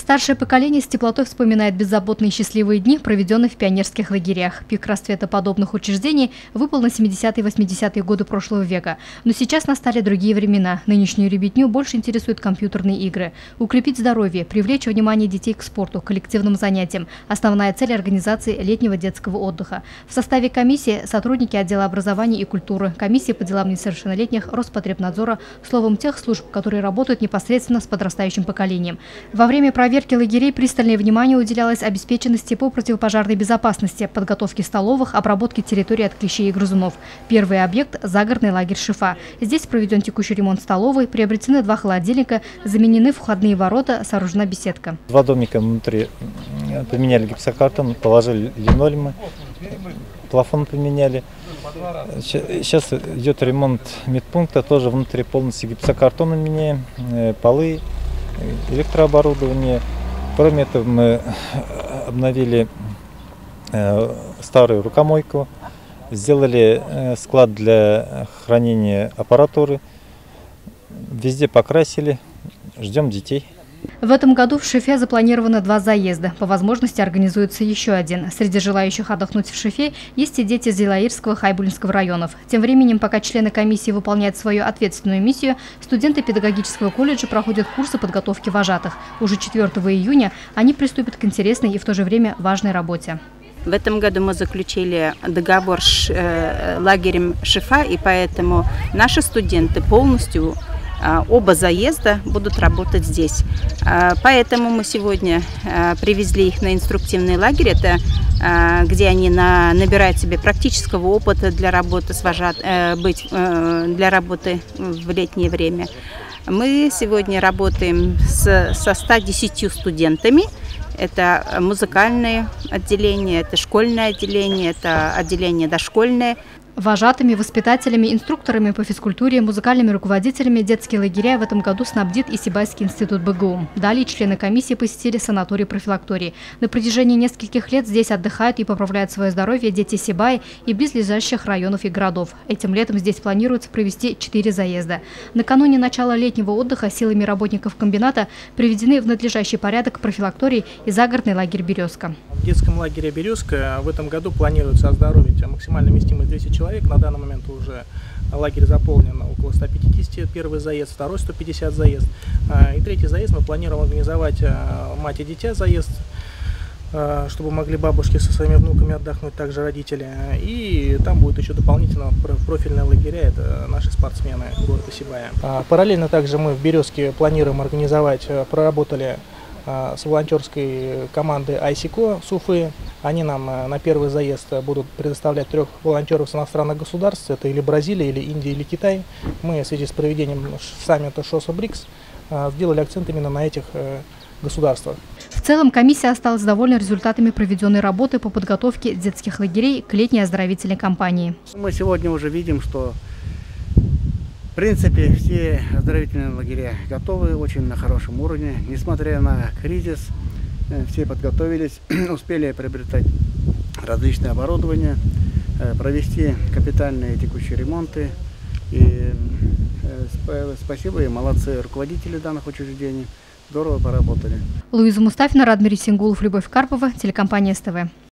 Старшее поколение с теплотой вспоминает беззаботные и счастливые дни, проведенные в пионерских лагерях. Пик расцвета подобных учреждений выпал на 70-е и 80-е годы прошлого века. Но сейчас настали другие времена. Нынешнюю ребятню больше интересуют компьютерные игры. Укрепить здоровье, привлечь внимание детей к спорту, коллективным занятиям – основная цель организации летнего детского отдыха. В составе комиссии сотрудники отдела образования и культуры, комиссии по делам несовершеннолетних, Роспотребнадзора, словом, тех служб, которые работают непосредственно с подрастающим поколением. Во время проверки лагерей пристальное внимание уделялось обеспеченности по противопожарной безопасности, подготовке столовых, обработке территории от клещей и грызунов. Первый объект – загородный лагерь «Шифа». Здесь проведен текущий ремонт столовой, приобретены 2 холодильника, заменены входные ворота, сооружена беседка. 2 домика внутри поменяли гипсокартон, положили линолеумы, плафон поменяли. Сейчас идет ремонт медпункта, тоже внутри полностью гипсокартон меняем, полы, электрооборудование. Кроме этого мы обновили старую рукомойку, сделали склад для хранения аппаратуры, везде покрасили, ждем детей. В этом году в Шифе запланировано 2 заезда. По возможности организуется еще один. Среди желающих отдохнуть в Шифе есть и дети из Зилаирского, Хайбулинского районов. Тем временем, пока члены комиссии выполняют свою ответственную миссию, студенты педагогического колледжа проходят курсы подготовки вожатых. Уже 4 июня они приступят к интересной и в то же время важной работе. В этом году мы заключили договор с лагерем Шифа, и поэтому наши студенты полностью оба заезда будут работать здесь. Поэтому мы сегодня привезли их на инструктивный лагерь, это где они набирают себе практического опыта для работы для работы в летнее время. Мы сегодня работаем со 110 студентами. Это музыкальное отделение, это школьное отделение, это отделение дошкольное. Вожатыми, воспитателями, инструкторами по физкультуре, музыкальными руководителями детские лагеря в этом году снабдит и Сибайский институт БГУ. Далее члены комиссии посетили санаторий-профилакторий. На протяжении нескольких лет здесь отдыхают и поправляют свое здоровье дети Сибая и близлежащих районов и городов. Этим летом здесь планируется провести 4 заезда. Накануне начала летнего отдыха силами работников комбината приведены в надлежащий порядок профилакторий и загородный лагерь «Березка». В детском лагере «Березка» в этом году планируется оздоровить максимально вместимость 200 человек. На данный момент уже лагерь заполнен около 150, первый заезд, второй 150 заезд. И третий заезд мы планируем организовать мать и дитя заезд, чтобы могли бабушки со своими внуками отдохнуть, также родители. И там будет еще дополнительно профильные лагеря, это наши спортсмены города Сибая. Параллельно также мы в «Березке» планируем организовать, проработали с волонтерской командой ICCO с Уфы. Они нам на первый заезд будут предоставлять 3 волонтеров с иностранных государств, это или Бразилия, или Индия, или Китай. Мы в связи с проведением саммита ШОСа БРИКС сделали акцент именно на этих государствах. В целом комиссия осталась довольна результатами проведенной работы по подготовке детских лагерей к летней оздоровительной кампании. Мы сегодня уже видим, что в принципе все оздоровительные лагеря готовы, очень на хорошем уровне. Несмотря на кризис, все подготовились, успели приобретать различное оборудование, провести капитальные текущие ремонты. И спасибо и молодцы руководители данных учреждений, здорово поработали. Луиза Мустафина, Радмир Сингулов, Любовь Карпова, телекомпания СТВ.